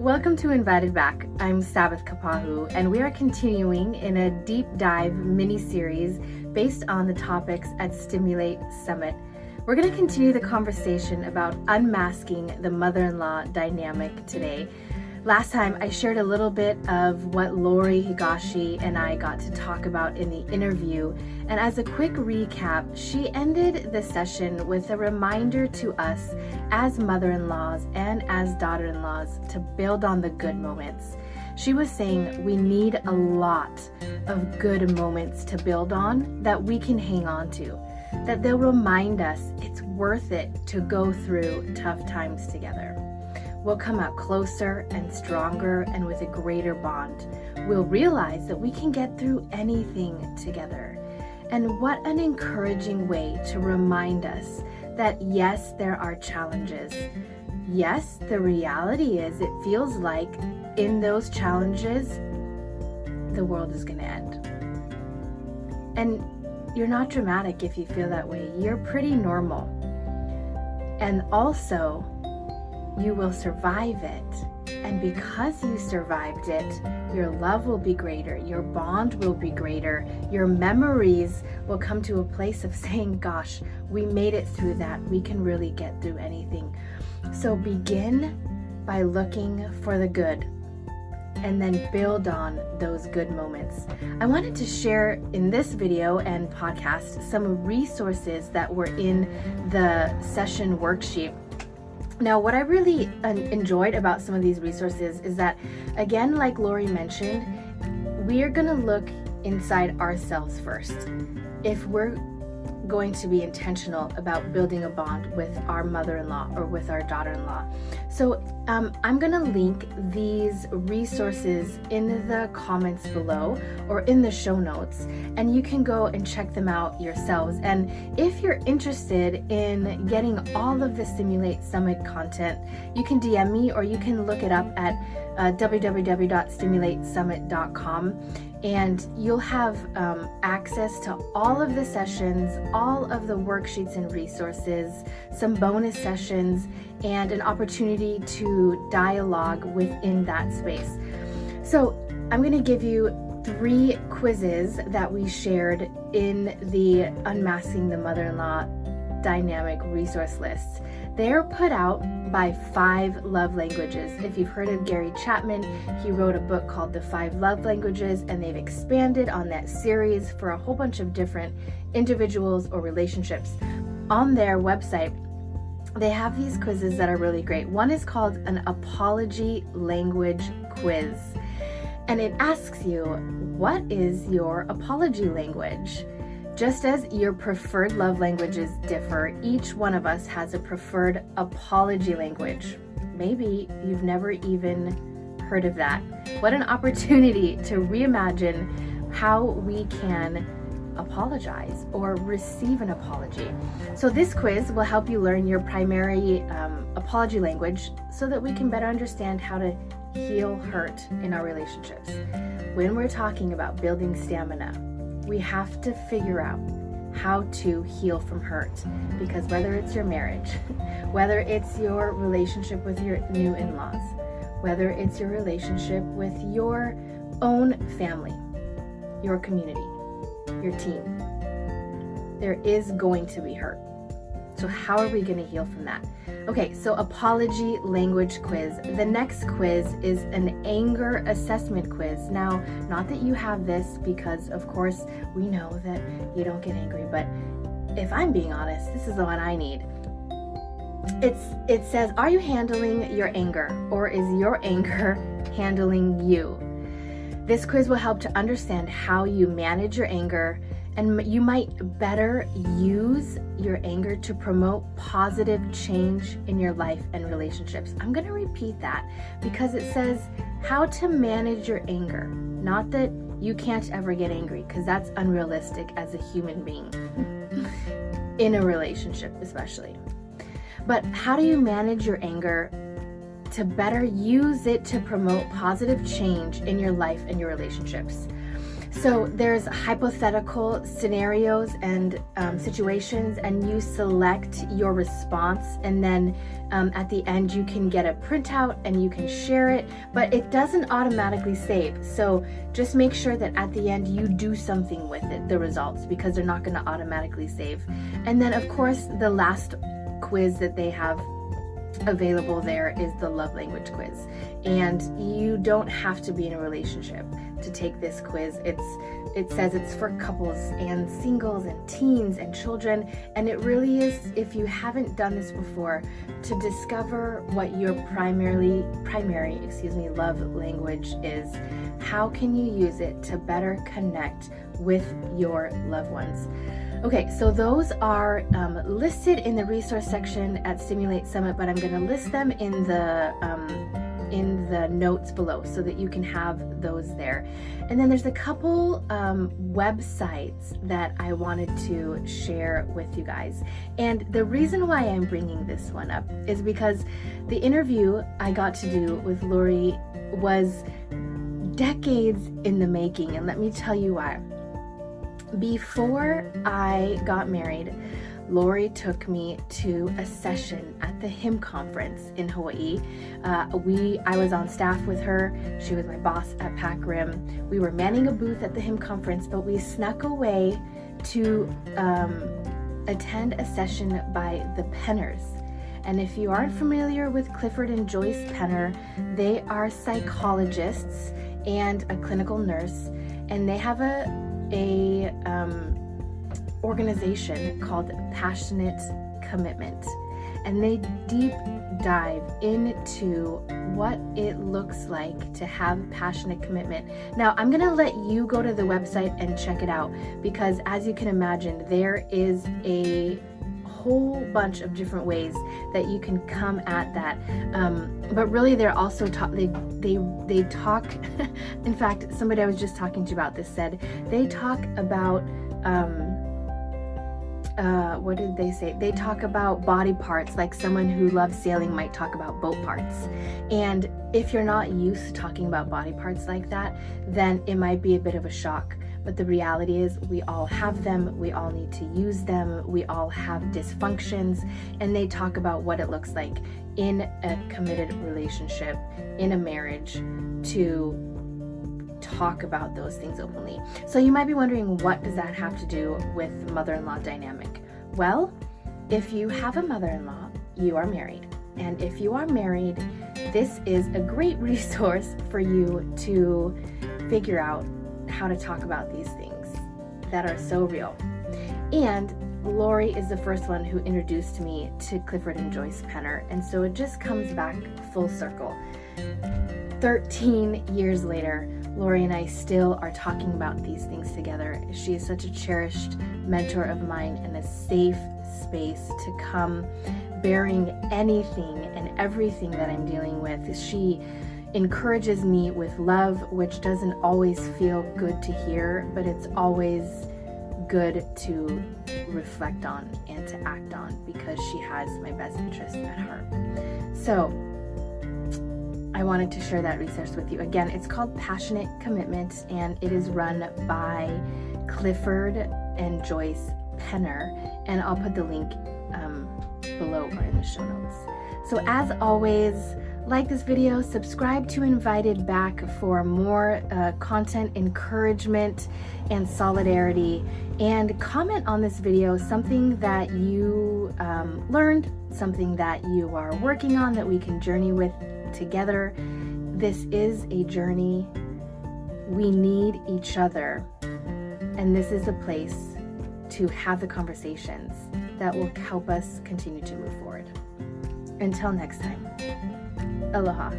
Welcome to Invited Back. I'm Sabbath Kapahu, and we are continuing in a deep dive mini-series based on the topics at Stimulate Summit. We're going to continue the conversation about unmasking the mother-in-law dynamic today. Last time I shared a little bit of what Lori, Higashi, and I got to talk about in the interview. And as a quick recap, she ended the session with a reminder to us as mother-in-laws and as daughter-in-laws to build on the good moments. She was saying we need a lot of good moments to build on that we can hang on to, that they'll remind us it's worth it to go through tough times together. We'll come out closer and stronger and with a greater bond. We'll realize that we can get through anything together. And what an encouraging way to remind us that yes, there are challenges. Yes, the reality is it feels like in those challenges, the world is going to end. And you're not dramatic if you feel that way. You're pretty normal. And also, you will survive it. And because you survived it, your love will be greater, your bond will be greater, your memories will come to a place of saying, gosh, we made it through that. We can really get through anything. So begin by looking for the good and then build on those good moments. I wanted to share in this video and podcast some resources that were in the session worksheet. Now, what I really enjoyed about some of these resources is that, again, like Lori mentioned, we are going to look inside ourselves first. If we're going to be intentional about building a bond with our mother-in-law or with our daughter-in-law. So I'm going to link these resources in the comments below or in the show notes, and you can go and check them out yourselves. And if you're interested in getting all of the Stimulate Summit content, you can DM me or you can look it up at www.stimulatesummit.com. And you'll have access to all of the sessions, all of the worksheets and resources, some bonus sessions, and an opportunity to dialogue within that space. So I'm going to give you 3 quizzes that we shared in the Unmasking the Mother-in-Law Dynamic resource list. They're put out by 5 love languages. If you've heard of Gary Chapman, he wrote a book called The 5 Love Languages, and they've expanded on that series for a whole bunch of different individuals or relationships. On their website, they have these quizzes that are really great. One is called an apology language quiz, and it asks you, what is your apology language? Just as your preferred love languages differ, each one of us has a preferred apology language. Maybe you've never even heard of that. What an opportunity to reimagine how we can apologize or receive an apology. So this quiz will help you learn your primary apology language so that we can better understand how to heal hurt in our relationships. When we're talking about building stamina, we have to figure out how to heal from hurt, because whether it's your marriage, whether it's your relationship with your new in-laws, whether it's your relationship with your own family, your community, your team, there is going to be hurt. So how are we going to heal from that? Okay, so apology language quiz. The next quiz is an anger assessment quiz. Now, not that you have this, because of course we know that you don't get angry, but if I'm being honest, this is the one I need. It says, are you handling your anger, or is your anger handling you? This quiz will help to understand how you manage your anger, and you might better use your anger to promote positive change in your life and relationships. I'm going to repeat that because it says how to manage your anger. Not that you can't ever get angry, because that's unrealistic as a human being, in a relationship especially. But how do you manage your anger to better use it to promote positive change in your life and your relationships? So there's hypothetical scenarios and situations, and you select your response, and then at the end you can get a printout and you can share it, but it doesn't automatically save. So just make sure that at the end you do something with it, the results, because they're not going to automatically save. And then of course the last quiz that they have available there is the love language quiz, and you don't have to be in a relationship to take this quiz. It says it's for couples and singles and teens and children, and it really is, if you haven't done this before, to discover what your primary love language is. How can you use it to better connect with your loved ones? Okay, so those are listed in the resource section at Stimulate Summit, but I'm going to list them in the notes below so that you can have those there. And then there's a couple websites that I wanted to share with you guys. And the reason why I'm bringing this one up is because the interview I got to do with Lori was decades in the making, and let me tell you why. Before I got married, Lori took me to a session at the HIM conference in Hawaii. I was on staff with her. She was my boss at Pac Rim. We were manning a booth at the HIM conference, but we snuck away to attend a session by the Penners. And if you aren't familiar with Clifford and Joyce Penner, they are psychologists and a clinical nurse, and they have a organization called Passionate Commitment, and they deep dive into what it looks like to have passionate commitment. Now, I'm gonna let you go to the website and check it out, because as you can imagine, there is a whole bunch of different ways that you can come at that, but really they're also they talk in fact, somebody I was just talking to about this said they talk about what did they say? They talk about body parts, like someone who loves sailing might talk about boat parts. And if you're not used to talking about body parts like that, then it might be a bit of a shock. But the reality is we all have them, we all need to use them, we all have dysfunctions, and they talk about what it looks like in a committed relationship, in a marriage, to talk about those things openly. So you might be wondering, what does that have to do with mother-in-law dynamic? Well, if you have a mother-in-law, you are married. And if you are married, this is a great resource for you to figure out how to talk about these things that are so real. And Lori is the first one who introduced me to Clifford and Joyce Penner, and so it just comes back full circle. 13 years later, Lori and I still are talking about these things together. She is such a cherished mentor of mine and a safe space to come bearing anything and everything that I'm dealing with. She encourages me with love, which doesn't always feel good to hear, but it's always good to reflect on and to act on, because she has my best interest at heart. So I wanted to share that resource with you. Again, it's called Passionate Commitment, and it is run by Clifford and Joyce Penner, and I'll put the link below or in the show notes. So as always, like this video, subscribe to Invited Back for more content, encouragement, and solidarity, and comment on this video something that you learned, something that you are working on that we can journey with together. This is a journey. We need each other, and this is a place to have the conversations that will help us continue to move forward. Until next time. Aloha.